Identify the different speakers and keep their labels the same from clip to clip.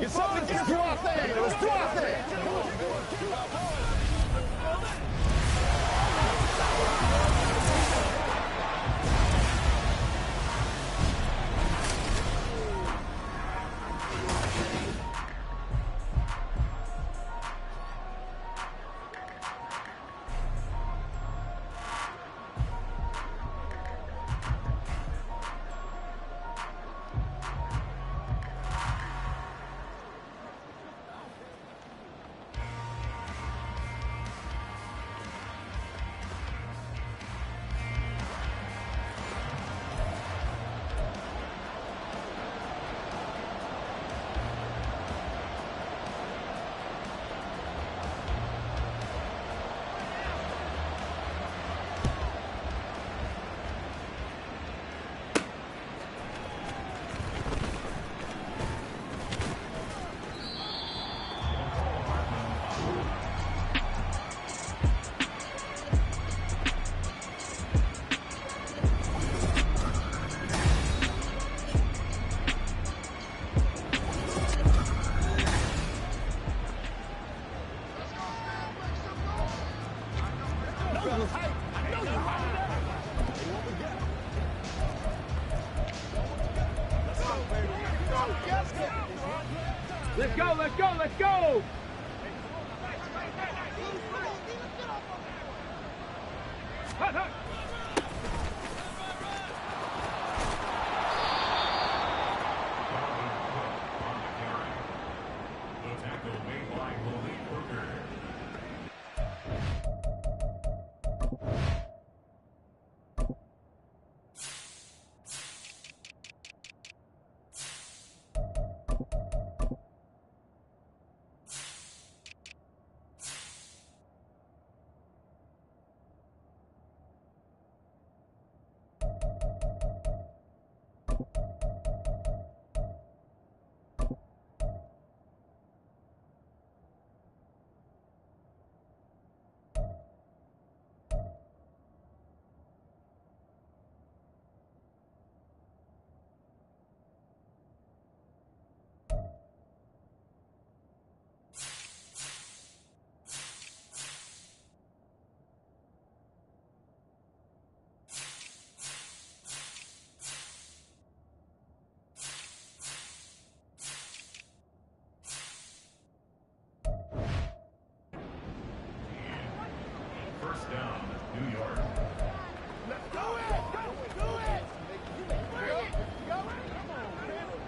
Speaker 1: Let's go out there. Let's go out there.
Speaker 2: Let's go, let's go, let's go! Hut, hut.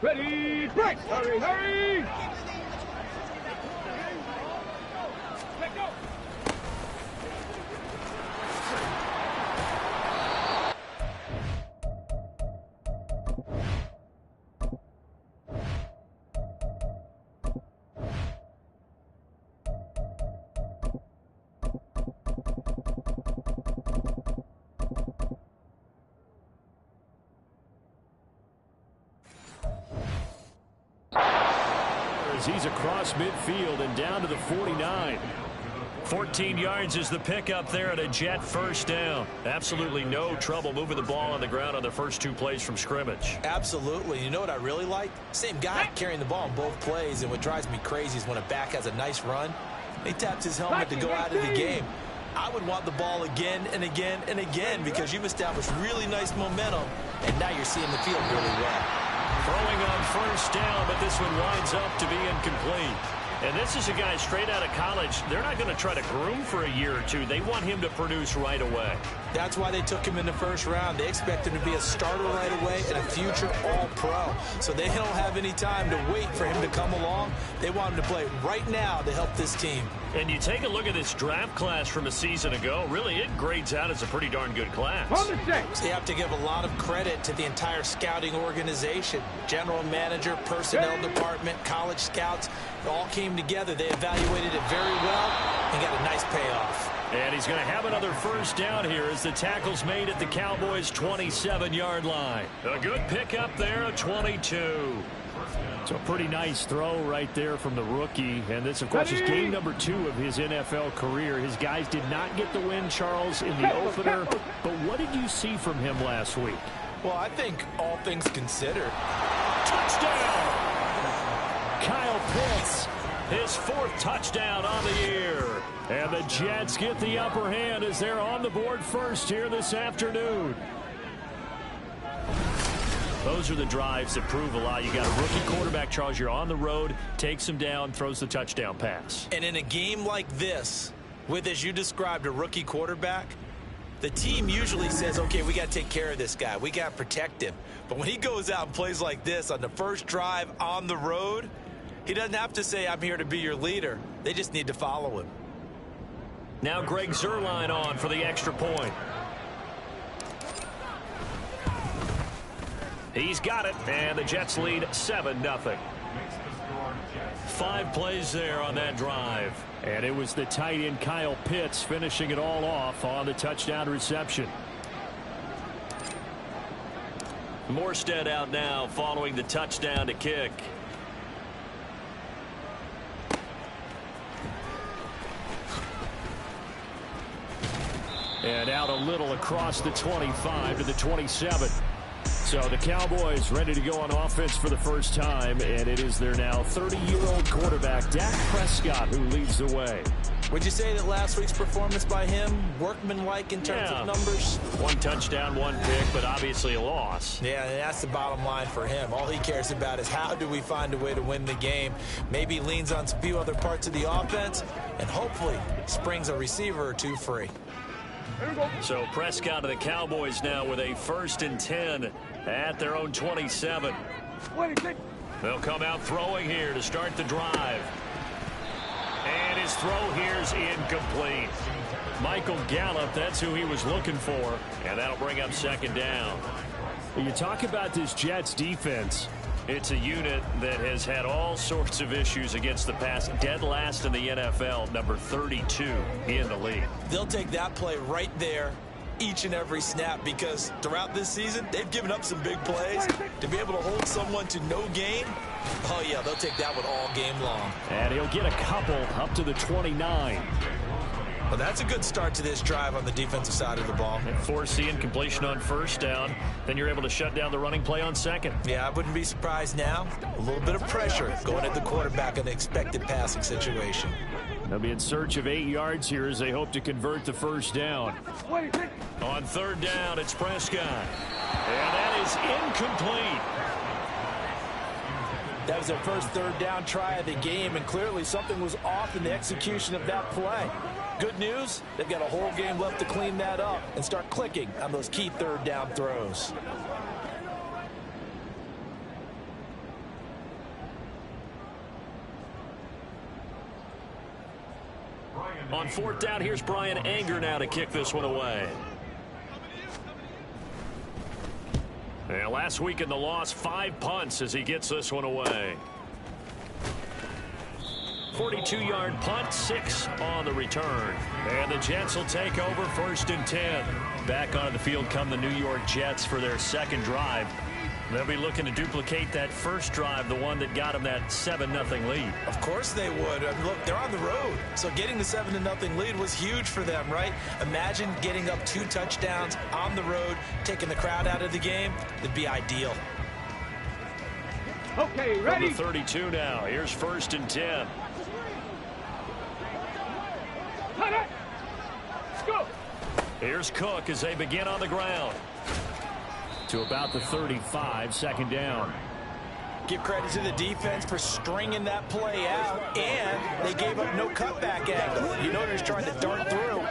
Speaker 2: Ready, break! Hurry, hurry! Let go!
Speaker 3: He's across midfield and down to the 49. 14 yards is the pickup there at a Jet first down. Absolutely no trouble moving the ball on the ground on the first two plays from scrimmage.
Speaker 4: Absolutely. You know what I really like? Same guy carrying the ball on both plays, and what drives me crazy is when a back has a nice run, he taps his helmet to go out of the game. I would want the ball again and again and again because you've established really nice momentum, and now you're seeing the field really well.
Speaker 3: Throwing on first down, but this one winds up to be incomplete. And this is a guy straight out of college. They're not going to try to groom for a year or two. They want him to produce right away.
Speaker 4: That's why they took him in the first round. They expect him to be a starter right away and a future All-Pro. So they don't have any time to wait for him to come along. They want him to play right now to help this team.
Speaker 3: And you take a look at this draft class from a season ago. Really, it grades out as a pretty darn good class.
Speaker 4: So you have to give a lot of credit to the entire scouting organization. General manager, personnel department, college scouts, it all came together. They evaluated it very well and got a nice payoff.
Speaker 3: And he's going to have another first down here as the tackle's made at the Cowboys' 27-yard line. A good pickup there, a 22. So a pretty nice throw right there from the rookie. And this, of course, is game number 2 of his NFL career. His guys did not get the win, Charles, in the opener. But what did you see from him last week?
Speaker 4: Well, I think all things considered.
Speaker 3: Touchdown! Kyle Pitts. His 4th touchdown on the year. And the Jets get the upper hand as they're on the board first here this afternoon. Those are the drives that prove a lot. You got a rookie quarterback, Charles. You're on the road, takes him down, throws the touchdown pass.
Speaker 4: And in a game like this, with, as you described, a rookie quarterback, the team usually says, okay, we got to take care of this guy. We got to protect him. But when he goes out and plays like this on the first drive on the road, he doesn't have to say, I'm here to be your leader. They just need to follow him.
Speaker 3: Now Greg Zuerlein on for the extra point. He's got it, and the Jets lead 7-0. 5 plays there on that drive. And it was the tight end Kyle Pitts finishing it all off on the touchdown reception. Morstead out now following the touchdown to kick. And out a little across the 25 to the 27. So the Cowboys ready to go on offense for the first time, and it is their now 30-year-old quarterback, Dak Prescott, who leads the way.
Speaker 4: Would you say that last week's performance by him, workmanlike in terms of numbers?
Speaker 3: 1 touchdown, 1 pick, but obviously a loss.
Speaker 4: Yeah, and that's the bottom line for him. All he cares about is how do we find a way to win the game. Maybe leans on a few other parts of the offense, and hopefully springs a receiver or 2 free.
Speaker 3: So Prescott and the Cowboys now with a 1st and 10 at their own 27. They'll come out throwing here to start the drive. And his throw here is incomplete. Michael Gallup, that's who he was looking for. And that'll bring up 2nd down. When you talk about this Jets defense, it's a unit that has had all sorts of issues against the pass. Dead last in the NFL, number 32 in the league.
Speaker 4: They'll take that play right there each and every snap because throughout this season, they've given up some big plays. To be able to hold someone to no gain, oh, yeah, they'll take that one all game long.
Speaker 3: And he'll get a couple up to the 29.
Speaker 4: Well, that's a good start to this drive on the defensive side of the ball.
Speaker 3: And force the incompletion on 1st down. Then you're able to shut down the running play on 2nd.
Speaker 4: Yeah, I wouldn't be surprised now. A little bit of pressure going at the quarterback in the expected passing situation.
Speaker 3: They'll be in search of 8 yards here as they hope to convert the 1st down. On 3rd down, it's Prescott. And that is incomplete.
Speaker 5: That was their first 3rd down try of the game, and clearly something was off in the execution of that play. Good news, they've got a whole game left to clean that up and start clicking on those key 3rd down throws.
Speaker 3: On 4th down, here's Brian Anger now to kick this one away. And last week in the loss, 5 punts as he gets this one away. 42-yard punt, 6 on the return. And the Jets will take over 1st and 10. Back onto the field come the New York Jets for their 2nd drive. They'll be looking to duplicate that first drive, the one that got them that 7-0 lead.
Speaker 4: Of course they would. I mean, look, they're on the road. So getting the 7-0 lead was huge for them, right? Imagine getting up 2 touchdowns on the road, taking the crowd out of the game. It'd be ideal.
Speaker 2: Okay, ready?
Speaker 3: From the 32 now. Here's 1st and 10.
Speaker 2: Go.
Speaker 3: Here's Cook as they begin on the ground. To about the 35, 2nd down.
Speaker 5: Give credit to the defense for stringing that play out, and they gave up no cutback angle. You know they're just trying to dart through.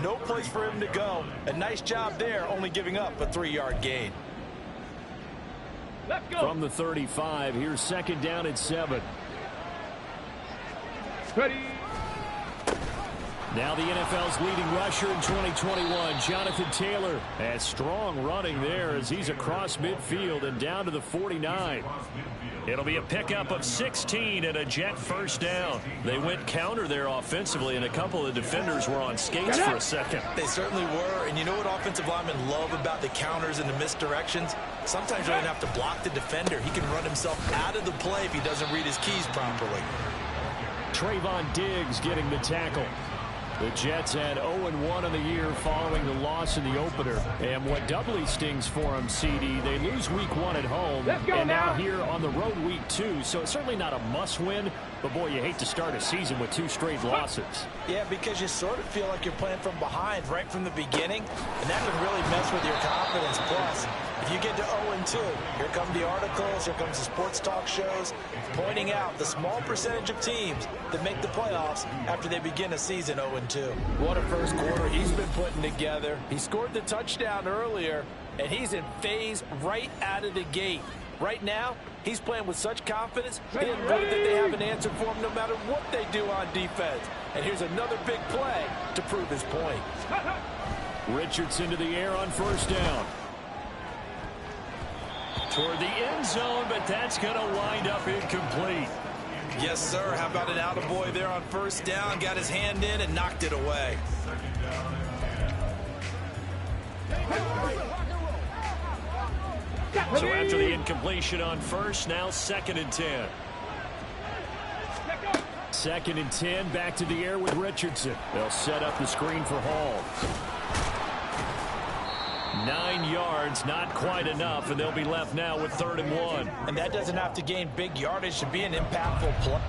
Speaker 5: No place for him to go. A nice job there, only giving up a 3-yard gain.
Speaker 2: Let's go.
Speaker 3: From the 35, here's 2nd down and 7.
Speaker 2: Ready.
Speaker 3: Now the NFL's leading rusher in 2021, Jonathan Taylor. And strong running there as he's across midfield and down to the 49. It'll be a pickup of 16 and a Jet 1st down. They went counter there offensively, and a couple of defenders were on skates for a second.
Speaker 4: They certainly were, and you know what offensive linemen love about the counters and the misdirections? Sometimes you don't have to block the defender. He can run himself out of the play if he doesn't read his keys properly.
Speaker 3: Trayvon Diggs getting the tackle. The Jets had 0-1 in the year following the loss in the opener. And what doubly stings for them, CD, they lose week 1 at home.
Speaker 2: Let's go
Speaker 3: and now
Speaker 2: now
Speaker 3: here on the road week 2. So it's certainly not a must-win. But, boy, you hate to start a season with 2 straight losses.
Speaker 5: Yeah, because you sort of feel like you're playing from behind right from the beginning. And that can really mess with your confidence. Plus, if you get to 0-2, here come the articles, here comes the sports talk shows, pointing out the small percentage of teams that make the playoffs after they begin a season 0-2. What a first quarter he's been putting together. He scored the touchdown earlier, and he's in phase right out of the gate. Right now, he's playing with such confidence, he doesn't worry that they have an answer for him no matter what they do on defense. And here's another big play to prove his point.
Speaker 3: Richardson to the air on first down. Toward the end zone, but that's going to wind up incomplete.
Speaker 4: Yes, sir. How about an attaboy there on first down? Got his hand in and knocked it away.
Speaker 3: So after the incompletion on first, now 2nd and 10. 2nd and 10, back to the air with Richardson. They'll set up the screen for Hall. 9 yards, not quite enough, and they'll be left now with 3rd and 1.
Speaker 5: And that doesn't have to gain big yardage to be an impactful play.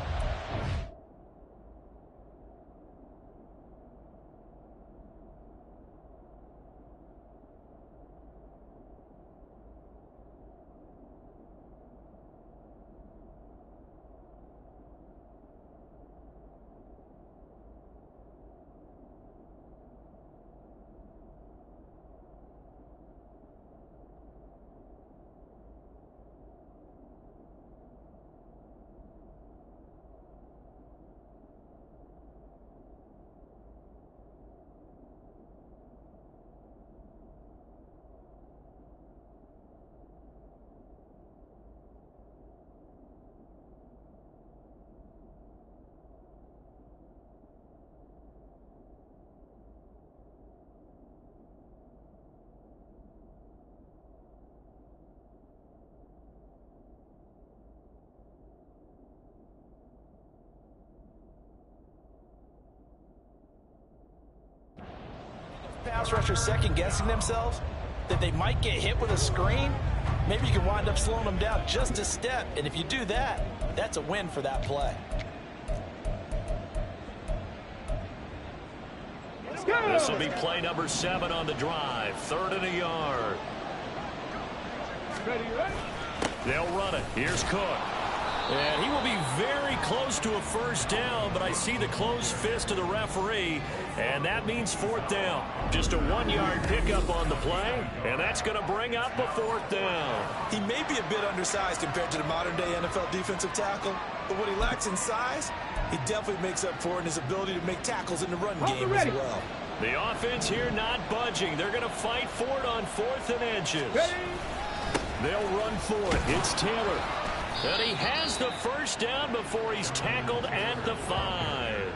Speaker 5: Pass rushers second-guessing themselves that they might get hit with a screen, maybe you can wind up slowing them down just a step. And if you do that, that's a win for that play.
Speaker 3: This will be play number 7 on the drive. 3rd and a yard.
Speaker 2: Ready, ready.
Speaker 3: They'll run it. Here's Cook. And he will be very close to a first down, but I see the closed fist of the referee, and that means 4th down. Just a 1-yard pickup on the play, and that's going to bring up a 4th down.
Speaker 4: He may be a bit undersized compared to the modern-day NFL defensive tackle, but what he lacks in size, he definitely makes up for in his ability to make tackles in the run game as well.
Speaker 3: The offense here not budging. They're going to fight for it on 4th and inches. They'll run for it. It's Taylor. And he has the first down before he's tackled at the 5.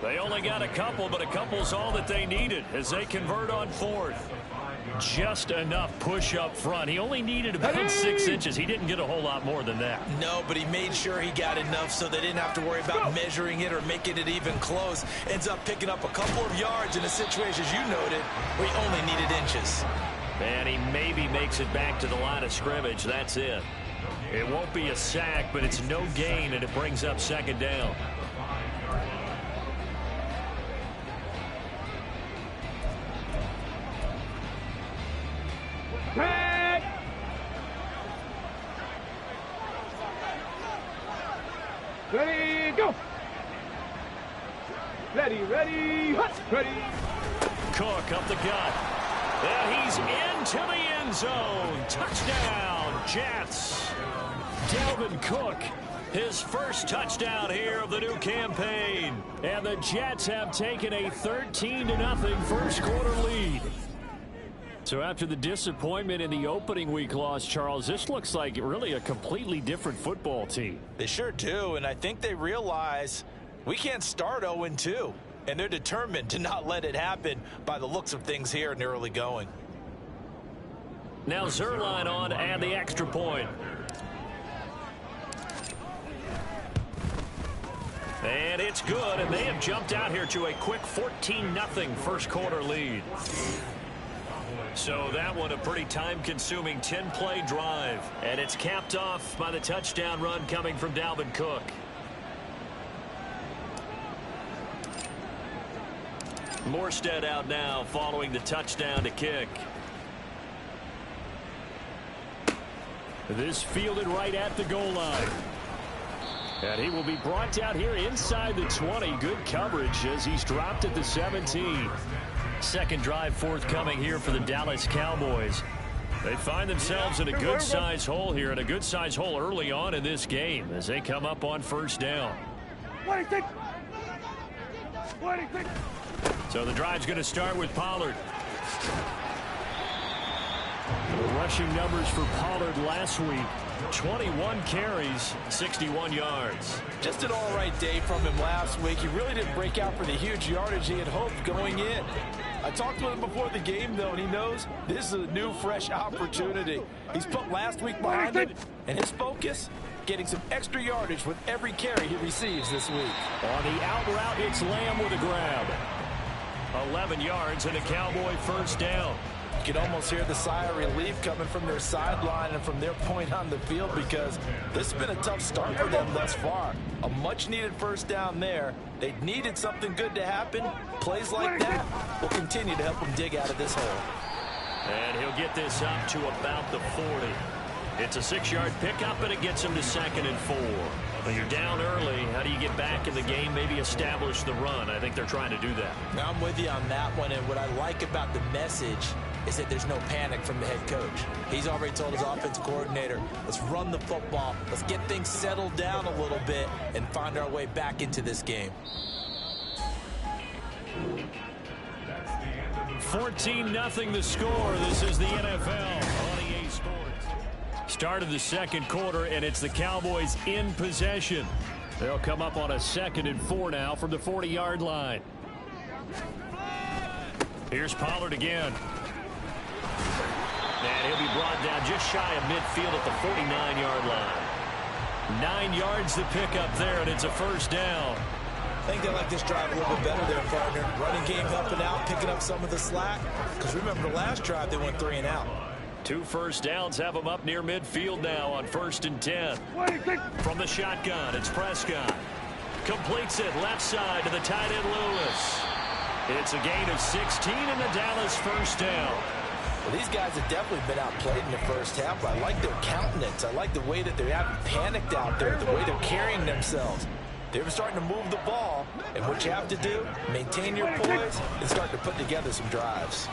Speaker 3: They only got a couple, but a couple's all that they needed as they convert on 4th. Just enough push up front. He only needed about 6 inches. He didn't get a whole lot more than that.
Speaker 4: No, but he made sure he got enough so they didn't have to worry about measuring it or making it even close. Ends up picking up a couple of yards in a situation, as you noted, where he only needed inches.
Speaker 3: And he maybe makes it back to the line of scrimmage. That's it. It won't be a sack, but it's no gain, and it brings up 2nd down.
Speaker 2: Ready, go. Ready, ready, ready.
Speaker 3: Cook up the gut. And he's into the end zone. Touchdown, Jets. Dalvin Cook, his first touchdown here of the new campaign. And the Jets have taken a 13-0 first quarter lead. So after the disappointment in the opening week loss, Charles, this looks like really a completely different football team.
Speaker 5: They sure do, and I think they realize we can't start 0-2. And they're determined to not let it happen by the looks of things here in the early going.
Speaker 3: Now Zuerlein on to add the extra point. And it's good, and they have jumped out here to a quick 14-0 first quarter lead. So that one a pretty time-consuming 10-play drive. And it's capped off by the touchdown run coming from Dalvin Cook. Morstead out now following the touchdown to kick. This fielded right at the goal line. And he will be brought down here inside the 20. Good coverage as he's dropped at the 17. Second drive forthcoming here for the Dallas Cowboys. They find themselves in a good-sized hole here, and a good-sized hole early on in this game as they come up on first down. So the drive's going to start with Pollard. The rushing numbers for Pollard last week, 21 carries, 61 yards.
Speaker 5: Just an all-right day from him last week. He really didn't break out for the huge yardage he had hoped going in. I talked with him before the game, though, and he knows this is a new, fresh opportunity. He's put last week behind him, and his focus, getting some extra yardage with every carry he receives this week.
Speaker 3: On the out route, it's Lamb with a grab. 11 yards and a Cowboy first down.
Speaker 5: You can almost hear the sigh of relief coming from their sideline and from their point on the field, because this has been a tough start for them thus far. A much-needed first down there. They needed something good to happen. Plays like that will continue to help them dig out of this hole.
Speaker 3: And he'll get this up to about the 40. It's a 6-yard pickup, and it gets him to 2nd and 4. When you're down early, how do you get back in the game, maybe establish the run? I think they're trying to do that.
Speaker 4: Now I'm with you on that one, and what I like about the message is that there's no panic from the head coach. He's already told his offensive coordinator, let's run the football, let's get things settled down a little bit and find our way back into this game.
Speaker 3: 14-0 the score. This is the NFL on EA Sports. Start of the second quarter, and it's the Cowboys in possession. They'll come up on a 2nd and 4 now from the 40-yard line. Here's Pollard again. And he'll be brought down just shy of midfield at the 49-yard line. 9 yards to pick up there, and it's a first down.
Speaker 4: I think they like this drive a little bit better there, partner. Running game helping out, picking up some of the slack. Because remember, the last drive, they went 3 and out.
Speaker 3: 2 first downs have them up near midfield now on 1st and 10. From the shotgun, it's Prescott. Completes it left side to the tight end Lewis. It's a gain of 16 and the Dallas first down.
Speaker 5: Well, these guys have definitely been outplayed in the first half, but I like their countenance. I like the way that they haven't panicked out there, the way they're carrying themselves. They're starting to move the ball, and what you have to do, maintain your poise and start to put together some drives.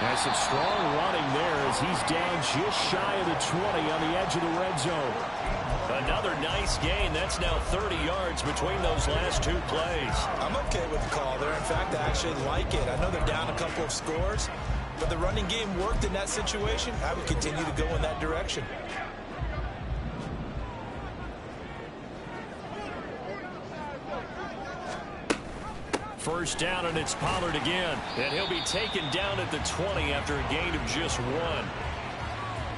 Speaker 3: Has some strong running there as he's down just shy of the 20 on the edge of the red zone. Another nice gain. That's now 30 yards between those last 2 plays.
Speaker 4: I'm okay with the call there. In fact, I actually like it. I know they're down a couple of scores, but the running game worked in that situation. I would continue to go in that direction.
Speaker 3: First down, and it's Pollard again. And he'll be taken down at the 20 after a gain of just 1.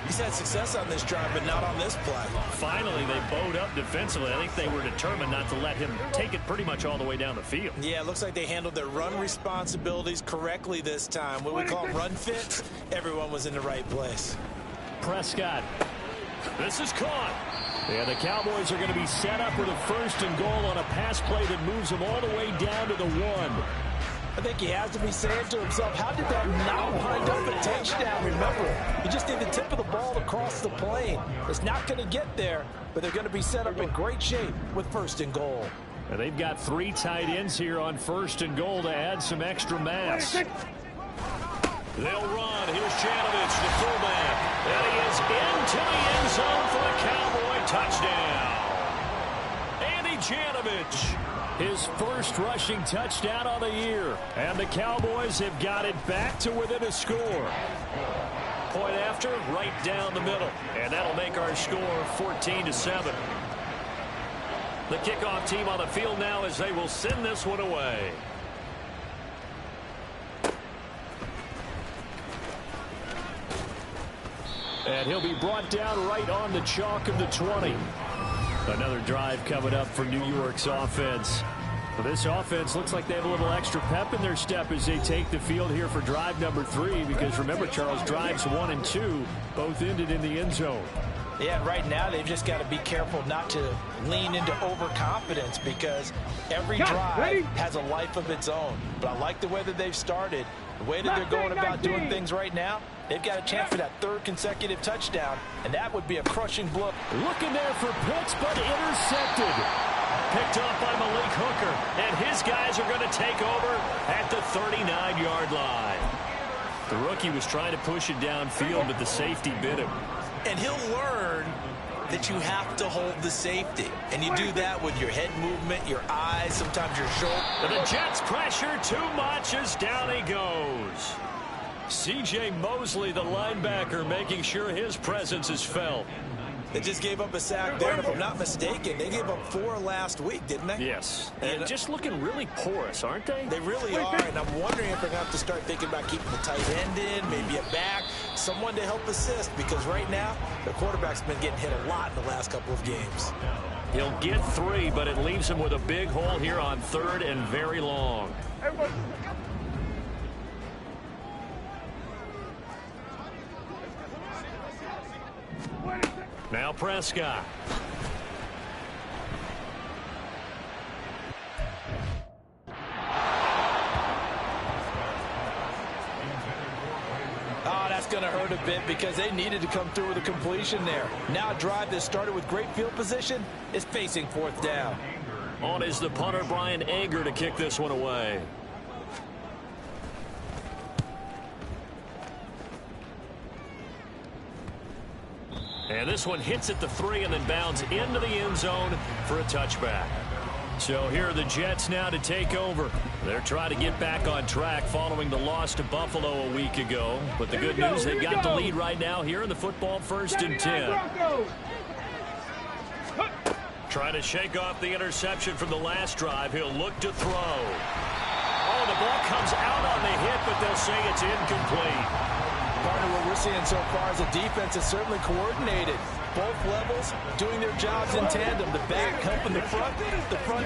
Speaker 4: He's had success on this drive, but not on this play.
Speaker 3: Finally, they bowed up defensively. I think they were determined not to let him take it pretty much all the way down the field.
Speaker 4: Yeah, it looks like they handled their run responsibilities correctly this time. What we call run fits, everyone was in the right place.
Speaker 3: Prescott. This is caught. Yeah, the Cowboys are going to be set up with a 1st and goal on a pass play that moves them all the way down to the 1.
Speaker 5: I think he has to be saying to himself, how did that not wind up a touchdown? Remember, you just need the tip of the ball across the plane. It's not going to get there, but they're going to be set up in great shape with 1st and goal.
Speaker 3: And they've got 3 tight ends here on 1st and goal to add some extra mass. They'll run. Here's Janovich, the fullback. And he is into the end zone for a Cowboy touchdown. Andy Janovich, his first rushing touchdown of the year. And the Cowboys have got it back to within a score. Point after, right down the middle. And that'll make our score 14-7. The kickoff team on the field now as they will send this one away. And he'll be brought down right on the chalk of the 20. Another drive coming up for New York's offense. Well, this offense looks like they have a little extra pep in their step as they take the field here for drive number 3, because remember, Charles, drives 1 and 2 both ended in the end zone.
Speaker 5: Yeah, right now they've just got to be careful not to lean into overconfidence, because every drive has a life of its own. But I like the way that they've started, the way that they're going about doing things right now. They've got a chance for that 3rd consecutive touchdown, and that would be a crushing blow.
Speaker 3: Looking there for Pitts, but intercepted. Picked off by Malik Hooker, and his guys are going to take over at the 39-yard line. The rookie was trying to push it downfield, but the safety bit him.
Speaker 4: And he'll learn that you have to hold the safety. And you do that with your head movement, your eyes, sometimes your shoulder.
Speaker 3: But the Jets pressure too much as down he goes. C.J. Mosley, the linebacker, making sure his presence is felt.
Speaker 4: They just gave up a sack there, and if I'm not mistaken, they gave up 4 last week, didn't they?
Speaker 3: Yes. And just looking really porous, aren't they?
Speaker 4: They really are, and I'm wondering if they're going to have to start thinking about keeping the tight end in, maybe a back, someone to help assist, because right now, the quarterback's been getting hit a lot in the last couple of games.
Speaker 3: He'll get 3, but it leaves him with a big hole here on 3rd and very long. Now Prescott.
Speaker 5: Oh, that's going to hurt a bit, because they needed to come through with a completion there. Now a drive that started with great field position is facing 4th down.
Speaker 3: On is the punter, Brian Anger, to kick this one away. And this one hits at the 3 and then bounds into the end zone for a touchback. So here are the Jets now to take over. They're trying to get back on track following the loss to Buffalo a week ago. But the good news, they've got the lead right now here in the football 1st and 10. Trying to shake off the interception from the last drive. He'll look to throw. Oh, the ball comes out on the hit, but they'll say it's incomplete.
Speaker 5: Partner, what we're seeing so far is the defense is certainly coordinated. Both levels doing their jobs in tandem. The back helping the front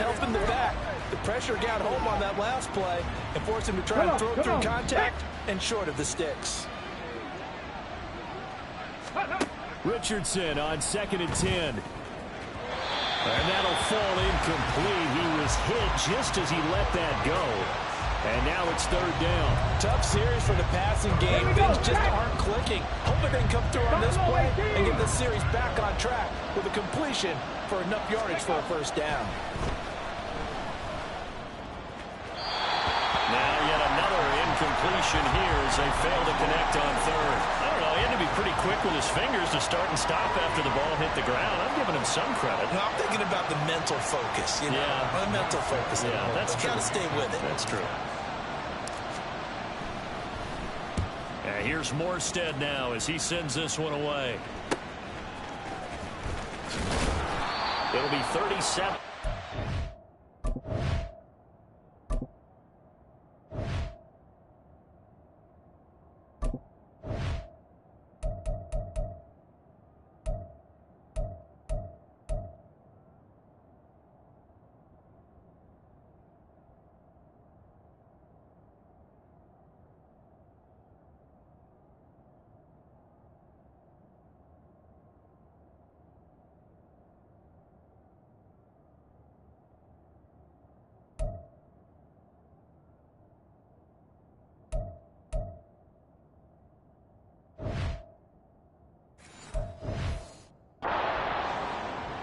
Speaker 5: helping the back. The pressure got home on that last play and forced him to try and throw through contact and short of the sticks.
Speaker 3: Richardson on 2nd and 10. And that'll fall incomplete. He was hit just as he let that go. And now it's 3rd down.
Speaker 5: Tough series for the passing game. Things just aren't clicking. Hoping they can come through on this play and get this series back on track with a completion for enough yardage for a 1st down.
Speaker 3: Now yet another incompletion here as they fail to connect on 3rd. I don't know, he had to be pretty quick with his fingers to start and stop after the ball hit the ground. I'm giving him some credit.
Speaker 4: No, I'm thinking about the mental focus. You know, the mental focus.
Speaker 3: Yeah, that's true.
Speaker 4: Got to stay with it.
Speaker 3: That's true. And here's Morstead now as he sends this one away. It'll be 37.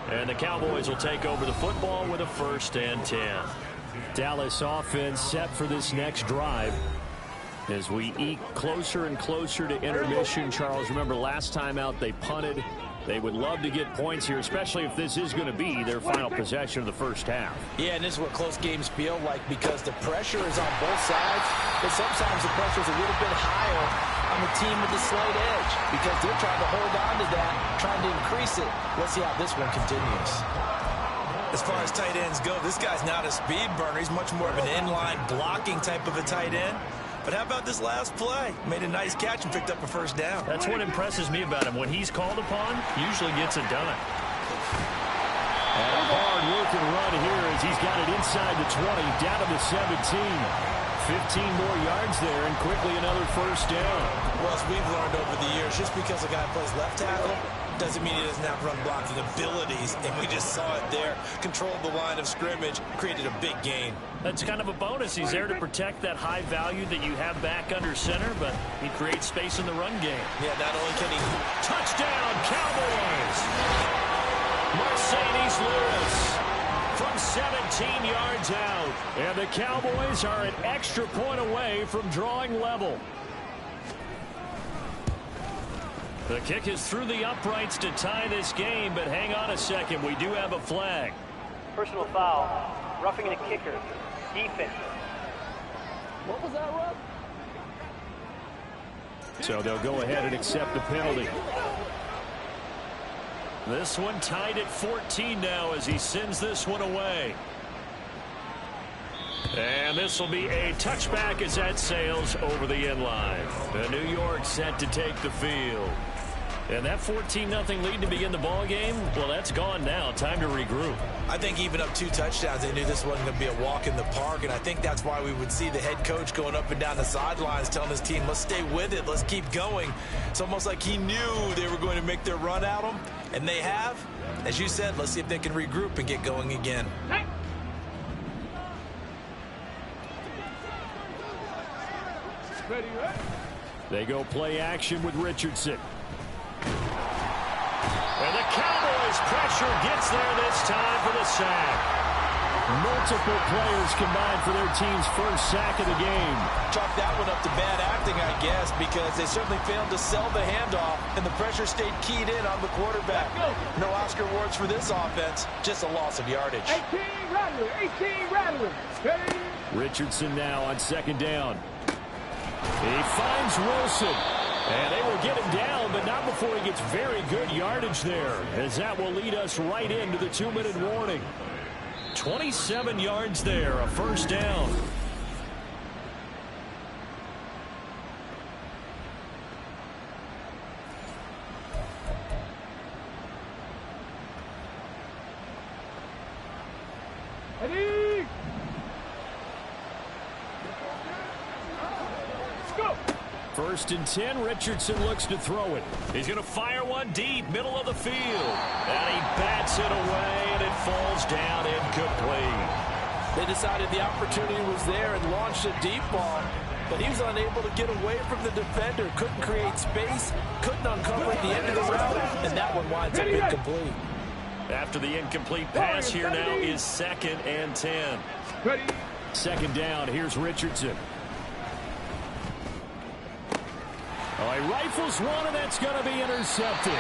Speaker 3: And the Cowboys will take over the football with a 1st and 10. Dallas offense set for this next drive. As we eke closer and closer to intermission, Charles, remember last time out they punted. They would love to get points here, especially if this is going to be their final possession of the 1st half.
Speaker 5: Yeah, and this is what close games feel like, because the pressure is on both sides, but sometimes the pressure is a little bit higher on the team with the slight edge, because they're trying to hold on to that, trying to increase it. Let's see how this one continues.
Speaker 4: As far as tight ends go, this guy's not a speed burner. He's much more of an inline blocking type of a tight end. But how about this last play? Made a nice catch and picked up a 1st down.
Speaker 3: That's what impresses me about him. When he's called upon, usually gets it done. as he's got it inside the 20, down to the 17. 15 more yards there, and quickly another first down.
Speaker 4: Well, as we've learned over the years, just because a guy plays left tackle doesn't mean he doesn't have run blocking abilities, and we just saw it there. Controlled the line of scrimmage, created a big gain.
Speaker 3: That's kind of a bonus. He's there to protect that high value that you have back under center, but he creates space in the run game.
Speaker 4: Yeah, not only can he...
Speaker 3: Touchdown, Cowboys! Mercedes Lewis from 17 yards out. And the Cowboys are an extra point away from drawing level. The kick is through the uprights to tie this game, but hang on a second. We do have a flag.
Speaker 6: Personal foul. Roughing the kicker. Defense.
Speaker 1: What was that, Ruff?
Speaker 3: So they'll go ahead and accept the penalty. This one tied at 14 now as he sends this one away. And this will be a touchback as that sails over the end line. The New York set to take the field. And that 14-0 lead to begin the ball game, well, that's gone now. Time to regroup.
Speaker 4: I think even up 2 touchdowns, they knew this wasn't going to be a walk in the park, and I think that's why we would see the head coach going up and down the sidelines telling his team, let's stay with it, let's keep going. It's almost like he knew they were going to make their run at him, and they have. As you said, let's see if they can regroup and get going again.
Speaker 2: Ready, right?
Speaker 3: They go play action with Richardson. And the Cowboys pressure gets there this time for the sack. Multiple players combined for their team's first sack of the game.
Speaker 5: Chalk that one up to bad acting, I guess, because they certainly failed to sell the handoff, and the pressure stayed keyed in on the quarterback. No Oscar awards for this offense, just a loss of yardage.
Speaker 2: 18 Rattler, 18 Rattler. Ready?
Speaker 3: Richardson now on second down. He finds Wilson. And they will get him down, but not before he gets very good yardage there, as that will lead us right into the 2-minute warning. 27 yards there, a first down.
Speaker 2: Ready? Let's go.
Speaker 3: First and 10, Richardson looks to throw it. He's going to fire one deep, middle of the field. And he bats it away, and it falls down incomplete.
Speaker 5: They decided the opportunity was there and launched a deep ball, but he was unable to get away from the defender, couldn't create space, couldn't uncover at the end of the route, and that one winds up incomplete.
Speaker 3: After the incomplete pass, here now is 2nd and 10.
Speaker 2: Ready?
Speaker 3: Second down, here's Richardson. Oh, he rifles one, and that's going to be intercepted.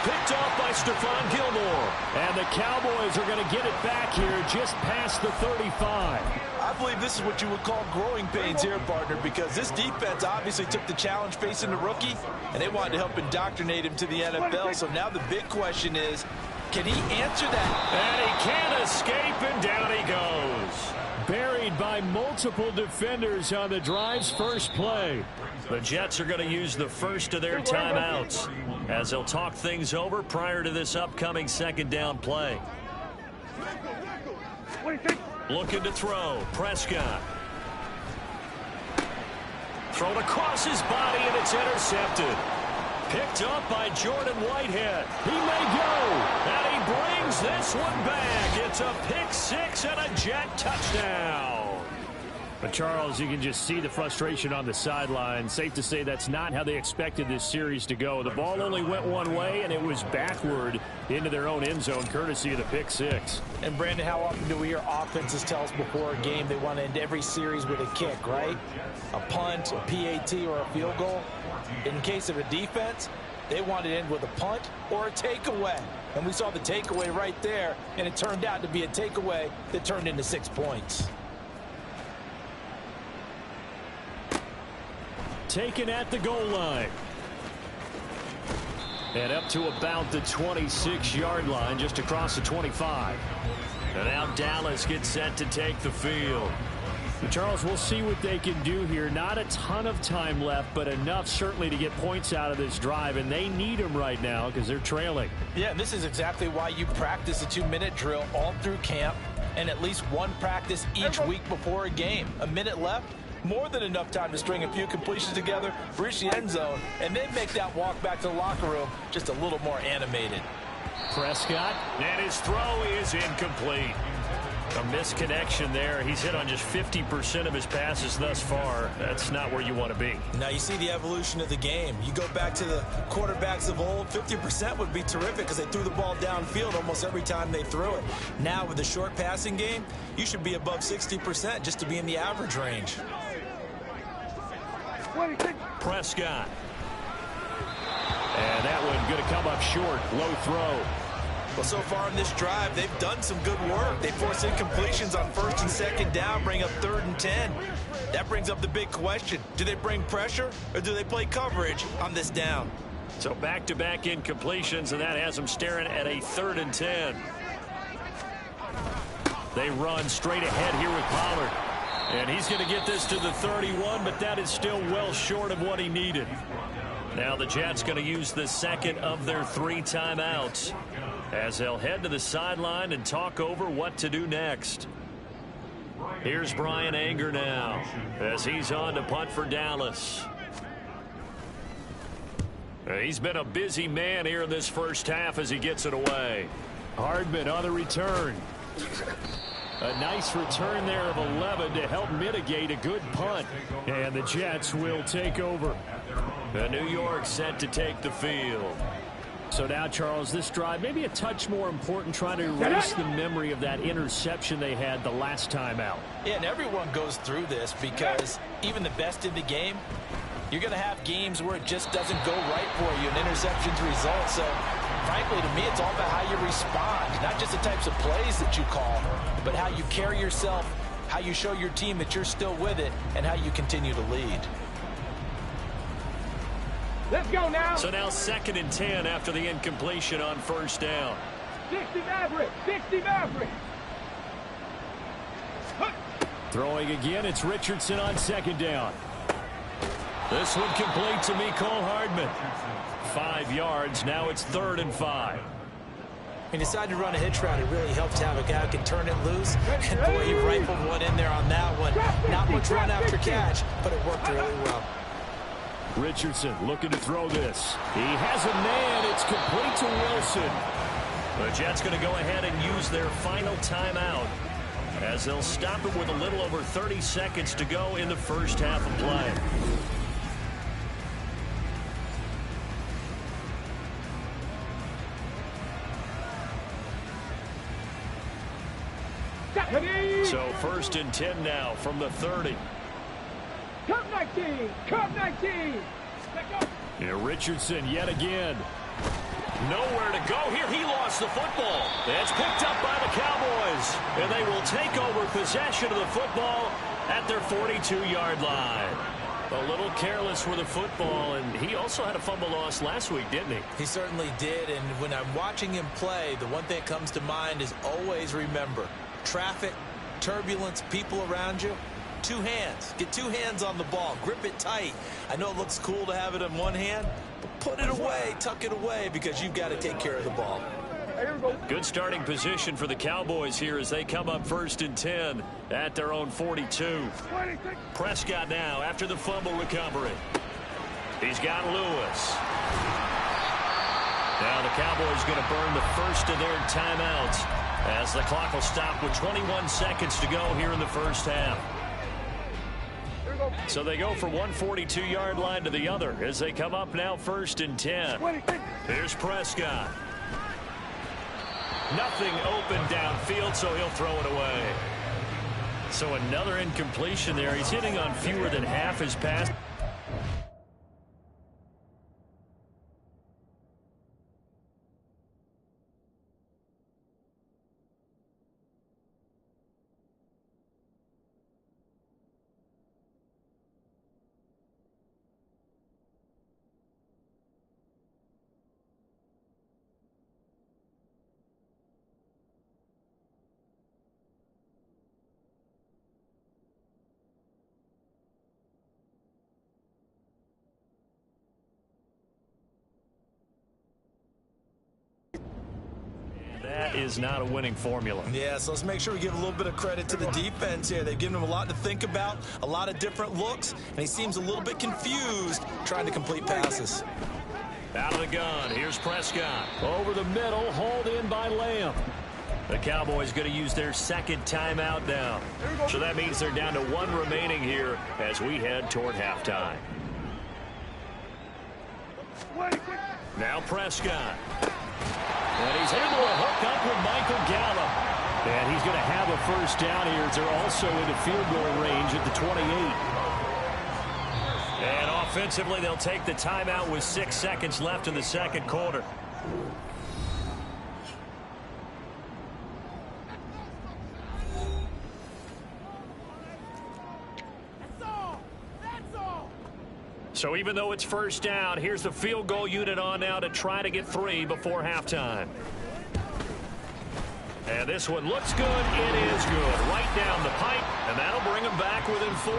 Speaker 3: Picked off by Stephon Gilmore. And the Cowboys are going to get it back here just past the 35.
Speaker 5: I believe this is what you would call growing pains here, partner, because this defense obviously took the challenge facing the rookie, and they wanted to help indoctrinate him to the NFL. So now the big question is, can he answer that?
Speaker 3: And he can't escape, and down he goes. Buried by multiple defenders on the drive's first play. The Jets are going to use the first of their timeouts as they'll talk things over prior to this upcoming second down play. Looking to throw. Prescott. Thrown across his body, and it's intercepted. Picked up by Jordan Whitehead. He may go. And he brings this one back. It's a pick six and a Jet touchdown. But, Charles, you can just see the frustration on the sideline. Safe to say that's not how they expected this series to go. The ball only went one way, and it was backward into their own end zone, courtesy of the pick six.
Speaker 5: And, Brandon, how often do we hear offenses tell us before a game they want to end every series with a kick, right? A punt, a PAT, or a field goal. In case of a defense, they want to end with a punt or a takeaway. And we saw the takeaway right there, and it turned out to be a takeaway that turned into 6 points.
Speaker 3: Taken at the goal line. And up to about the 26-yard line, just across the 25. And now Dallas gets set to take the field. But Charles, we'll see what they can do here. Not a ton of time left, but enough certainly to get points out of this drive, and they need them right now because they're trailing.
Speaker 5: Yeah, and this is exactly why you practice a 2-minute drill all through camp and at least one practice each week before a game. A minute left, more than enough time to string a few completions together, reach the end zone, and then make that walk back to the locker room just a little more animated.
Speaker 3: Prescott, and his throw is incomplete. A misconnection there. He's hit on just 50% of his passes thus far. That's not where you want to be.
Speaker 4: Now you see the evolution of the game. You go back to the quarterbacks of old, 50% would be terrific because they threw the ball downfield almost every time they threw it. Now with the short passing game, you should be above 60% just to be in the average range.
Speaker 3: Prescott. And that one going to come up short. Low throw.
Speaker 4: Well, so far in this drive, they've done some good work. They force incompletions on 1st and 2nd down, bring up 3rd and 10. That brings up the big question. Do they bring pressure or do they play coverage on this down?
Speaker 3: So back-to-back incompletions, and that has them staring at a 3rd and 10. They run straight ahead here with Pollard. And he's going to get this to the 31, but that is still well short of what he needed. Now the Jets going to use the second of their 3 timeouts as they'll head to the sideline and talk over what to do next. Here's Bryan Anger now as he's on to punt for Dallas. He's been a busy man here in this first half as he gets it away. Hardman on the return. A nice return there of 11 to help mitigate a good punt. And the Jets will take over. The New York set to take the field. So now, Charles, this drive maybe a touch more important, trying to erase the memory of that interception they had the last time out.
Speaker 5: Yeah, and everyone goes through this because even the best in the game, you're going to have games where it just doesn't go right for you, and interceptions result. So, frankly, to me, it's all about how you respond, not just the types of plays that you call, but how you carry yourself, how you show your team that you're still with it, and how you continue to lead.
Speaker 2: Let's go now.
Speaker 3: So now 2nd and 10 after the incompletion on 1st down.
Speaker 2: 60 Maverick. 60 Maverick.
Speaker 3: Throwing again, it's Richardson on 2nd down. This one complete to Mecole Hardman. 5 yards. Now it's 3rd and 5.
Speaker 4: He decided to run a hitch route. It really helped to have a guy who can turn it loose. And boy, he rifled one in there on that one. Not much run after catch, but it worked really well.
Speaker 3: Richardson looking to throw this. He has a man. It's complete to Wilson. The Jets going to go ahead and use their final timeout as they'll stop it with a little over 30 seconds to go in the first half of play. So 1st and 10 now from the 30.
Speaker 2: Cup 19. Cup 19.
Speaker 3: Yeah, Richardson yet again. Nowhere to go here. He lost the football. It's picked up by the Cowboys. And they will take over possession of the football at their 42-yard line. A little careless with the football, and he also had a fumble loss last week, didn't he?
Speaker 4: He certainly did, and when I'm watching him play, the one thing that comes to mind is always remember, traffic, turbulence, people around you, 2 hands. Get 2 hands on the ball. Grip it tight. I know it looks cool to have it in one hand, but put it away, tuck it away, because you've got to take care of the ball.
Speaker 3: Good starting position for the Cowboys here as they come up 1st and 10 at their own 42. Prescott now after the fumble recovery. He's got Lewis. Now the Cowboys going to burn the first of their timeouts as the clock will stop with 21 seconds to go here in the first half. So they go from one 42-yard line to the other as they come up now 1st and 10. Here's Prescott. Nothing open downfield, so he'll throw it away. So another incompletion there. He's hitting on fewer than half his pass. That is not a winning formula.
Speaker 4: Yeah, so let's make sure we give a little bit of credit to the defense here. They've given him a lot to think about, a lot of different looks, and he seems a little bit confused trying to complete passes.
Speaker 3: Out of the gun, here's Prescott. Over the middle, hauled in by Lamb. The Cowboys going to use their second timeout now. So that means they're down to 1 remaining here as we head toward halftime. Now Prescott. And he's able to hook up with Michael Gallup. And he's going to have a first down here as they're also into field goal range at the 28. And offensively, they'll take the timeout with 6 seconds left in the second quarter. So even though it's first down, here's the field goal unit on now to try to get 3 before halftime. And this one looks good. It is good. Right down the pipe, and that'll bring them back within 4.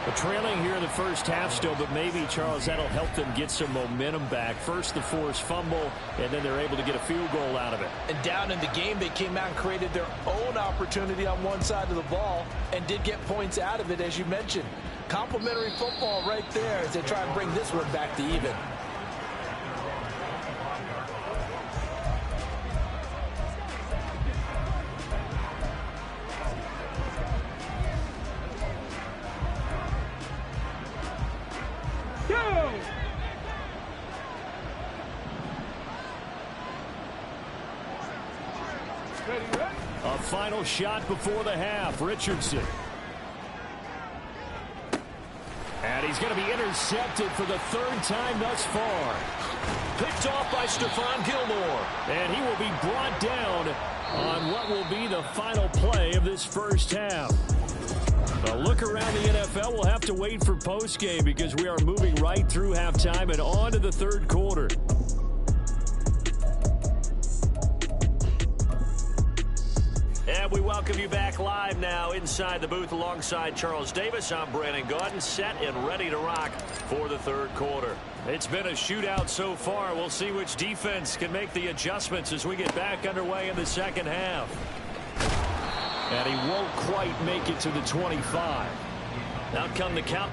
Speaker 3: But trailing here in the first half still, but maybe, Charles, that'll help them get some momentum back. First the forced fumble, and then they're able to get a field goal out of it.
Speaker 5: And down in the game, they came out and created their own opportunity on one side of the ball and did get points out of it, as you mentioned. Complimentary football right there as they try and bring this one back to even.
Speaker 3: A final shot before the half. Richardson. And he's going to be intercepted for the 3rd time thus far. Picked off by Stephon Gilmore. And he will be brought down on what will be the final play of this first half. A look around the NFL. We'll have to wait for postgame because we are moving right through halftime and on to the 3rd quarter. And we welcome you back live now inside the booth alongside Charles Davis. I'm Brandon Gaudin, set and ready to rock for the 3rd quarter. It's been a shootout so far. We'll see which defense can make the adjustments as we get back underway in the second half. And he won't quite make it to the 25. Now come the count.